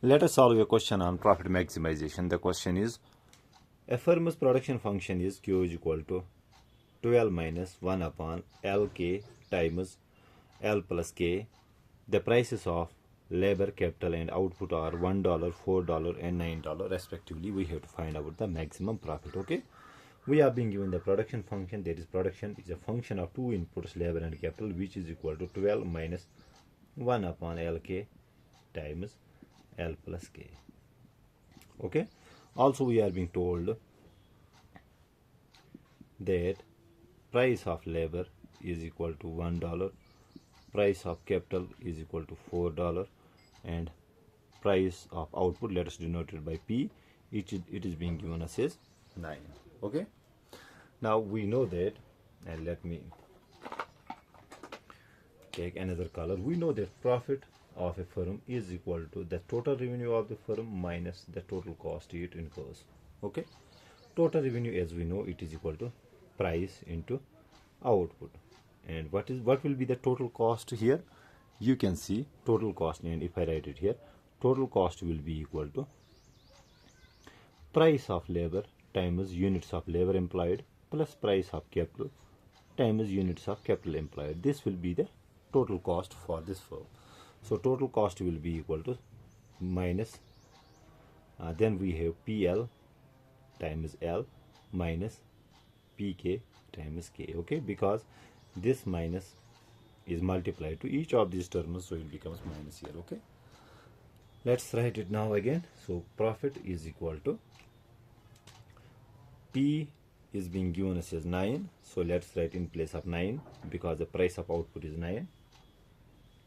Let us solve a question on profit maximization. The question is, a firm's production function is Q is equal to 12 minus 1 upon Lk times L plus K. The prices of labor, capital and output are $1, $4 and $9 respectively. We have to find out the maximum profit. Okay, we are being given the production function. That is, production is a function of two inputs, labor and capital, which is equal to 12 minus 1 upon Lk times L plus K. Okay, also we are being told that price of labor is equal to $1, price of capital is equal to $4, and price of output, let us denote it by P, it is being given us as 9. Okay, now we know that, and let me take another color. We know that profit of a firm is equal to the total revenue of the firm minus the total cost it incurs. Okay, total revenue, as we know, it is equal to price into output. And what will be the total cost here? You can see total cost, and if I write it here, total cost will be equal to price of labor times units of labor employed plus price of capital times units of capital employed. This will be the total cost for this firm. So total cost will be equal to minus, then we have PL times L minus PK times K. Okay, because this minus is multiplied to each of these terms, so it becomes minus here. Okay, let's write it now again. So profit is equal to P is being given us as 9, so let's write in place of 9 because the price of output is 9,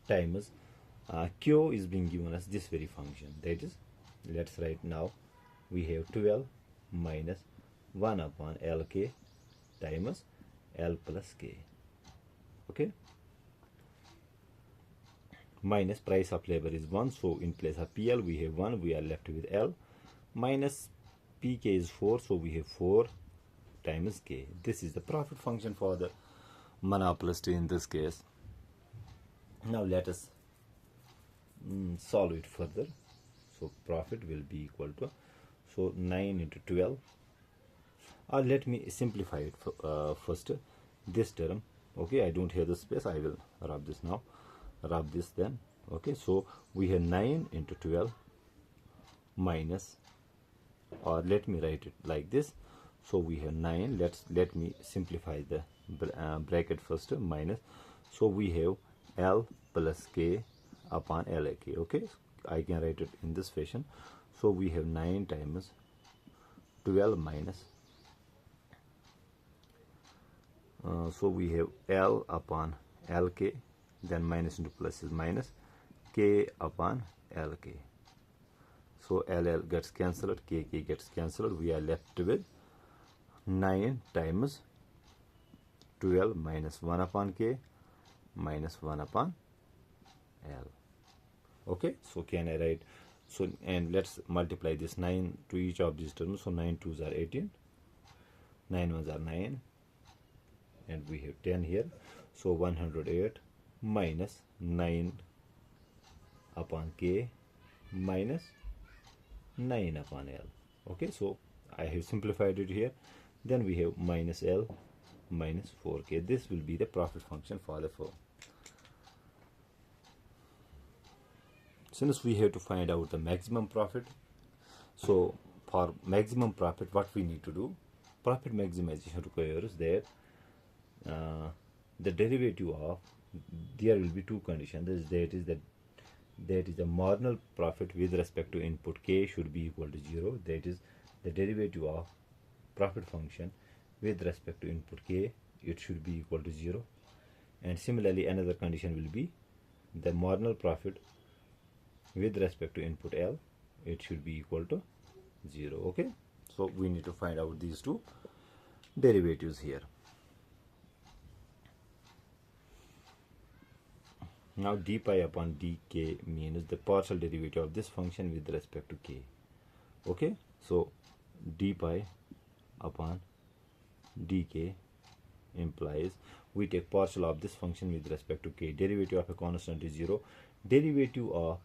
times Q is being given us this very function, that is, let's write now, we have 12 minus 1 upon Lk times L plus K. Okay, minus price of labor is 1, so in place of PL we have 1, we are left with L, minus PK is 4, so we have 4 times K. This is the profit function for the monopolist in this case. Now let us solve it further. So profit will be equal to, so 9 into 12, or let me simplify it first, this term. Okay, I don't have the space, I will rub this now, rub this then. Okay, so we have 9 into 12 minus, or let me write it like this, so we have 9, let me simplify the bracket first, minus, so we have L plus K upon LK. Okay, I can write it in this fashion, so we have 9 times 12 minus, so we have L upon Lk, then minus into plus is minus, K upon Lk. So LL gets cancelled, KK gets cancelled, we are left with 9 times 12 minus 1 upon K minus 1 upon L. Okay, so can I write, so, and let's multiply this 9 to each of these terms, so 9 2s are 18, 9 1s are 9, and we have 10 here, so 108 minus 9 upon K minus 9 upon L. Okay, so I have simplified it here, then we have minus L minus 4K. This will be the profit function for the firm. Since we have to find out the maximum profit, so for maximum profit, what we need to do, profit maximization requires that the derivative of, there will be two conditions, that is the marginal profit with respect to input K should be equal to 0, that is the derivative of profit function with respect to input K, it should be equal to 0, and similarly another condition will be the marginal profit with respect to input L, it should be equal to 0. Okay, so we need to find out these two derivatives here. Now d pi upon dk means the partial derivative of this function with respect to k. Okay, so d pi upon dk implies we take partial of this function with respect to k. Derivative of a constant is 0. Derivative of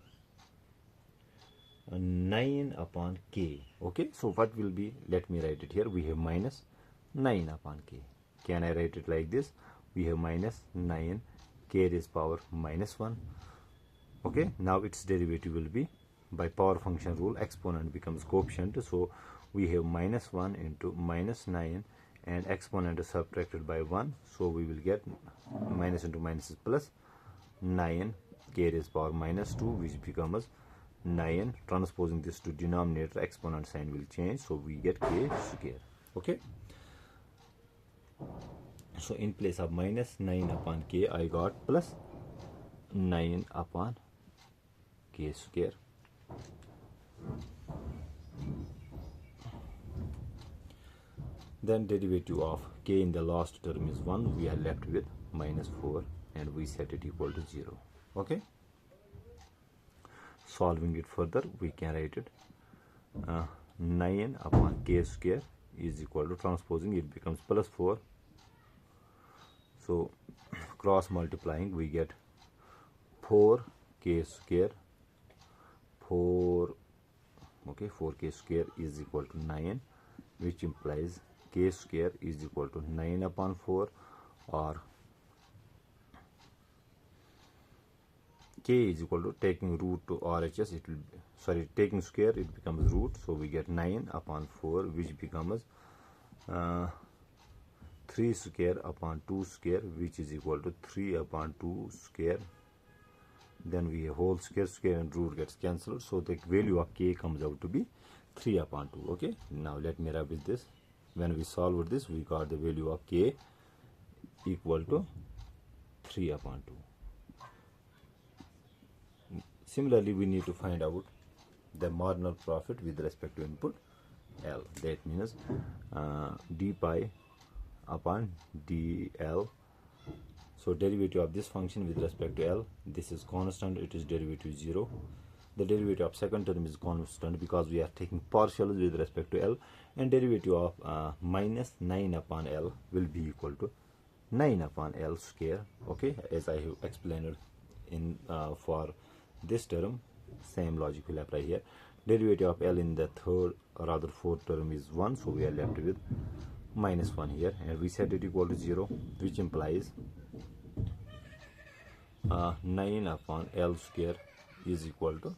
9 upon k. Okay, so what will be, let me write it here. We have minus 9 upon k. Can I write it like this? We have minus 9 k raised power minus 1. Okay, now its derivative will be, by power function rule, exponent becomes coefficient. So we have minus 1 into minus 9 and exponent is subtracted by 1. So we will get minus into minus is plus 9 k raised power minus 2, which becomes 9. Transposing this to denominator, exponent sign will change. So we get k square. Okay. So in place of minus 9 upon k, I got plus 9 upon k square. Then derivative of k in the last term is 1. We are left with minus 4 and we set it equal to 0. Okay. Solving it further, we can write it 9 upon k square is equal to, transposing it becomes plus 4. So cross multiplying, we get 4k square, 4k square is equal to 9, which implies k square is equal to 9 upon 4, or k is equal to, taking root to RHS, it will be, sorry, taking square, it becomes root. So we get 9 upon 4, which becomes 3 square upon 2 square, which is equal to 3 upon 2 square. Then we have whole square, square and root gets cancelled. So the value of k comes out to be 3 upon 2. Okay, now let me rub with this. When we solve this, we got the value of k equal to 3 upon 2. Similarly, we need to find out the marginal profit with respect to input L. That means d pi upon dl. So derivative of this function with respect to L, this is constant, it is derivative 0. The derivative of second term is constant because we are taking partials with respect to L, and derivative of minus 9 upon L will be equal to 9 upon L square. Okay, as I have explained in for this term, same logic will apply here. Derivative of L in the third or rather fourth term is 1, so we are left with minus 1 here, and we set it equal to 0, which implies 9 upon L square is equal to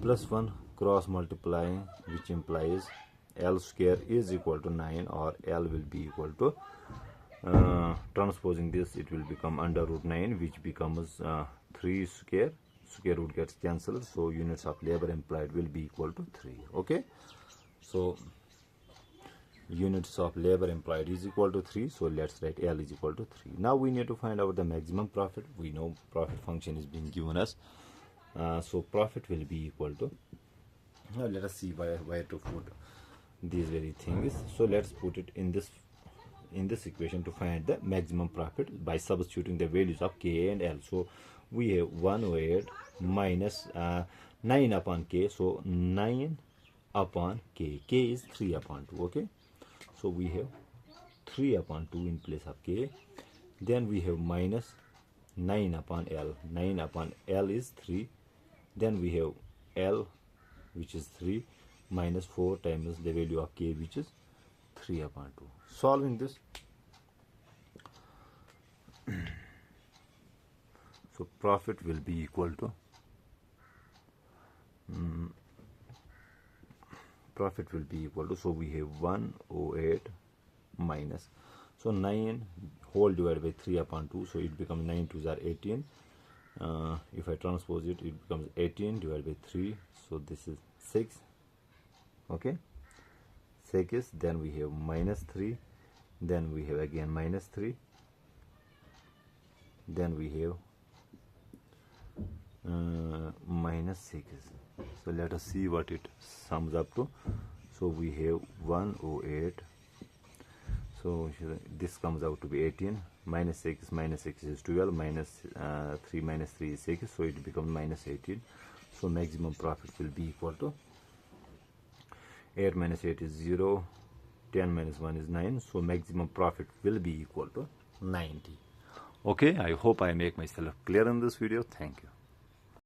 plus 1 cross multiplying, which implies L square is equal to 9, or L will be equal to transposing this, it will become under root 9, which becomes 3 square. Square root gets cancelled, so units of labor employed will be equal to 3. Okay, so units of labor employed is equal to 3, so let's write L is equal to 3. Now we need to find out the maximum profit. We know profit function is being given us, so profit will be equal to, now let us see where to put these very things. So let's put it in this equation to find the maximum profit by substituting the values of k and L. So we have 108 minus 9 upon k, so 9 upon k, k is 3 upon 2. Okay, so we have 3 upon 2 in place of k. Then we have minus 9 upon L. 9 upon L is 3. Then we have L, which is 3, minus 4 times the value of k, which is 3 upon 2. Solving this, so profit will be equal to so we have 108 minus, so 9 whole divided by 3 upon 2, so it becomes 9 2s are 18. If I transpose it, it becomes 18 divided by 3, so this is 6. Okay, 6. Then we have minus 3, then we have again minus 3, then we have minus 6. So let us see what it sums up to. So we have 108, so this comes out to be 18, minus 6 is 12, minus 3 minus 3 is 6, so it becomes minus 18. So maximum profit will be equal to 8 minus 8 is 0, 10 minus 1 is 9, so maximum profit will be equal to 90. Okay, I hope I make myself clear in this video. Thank you.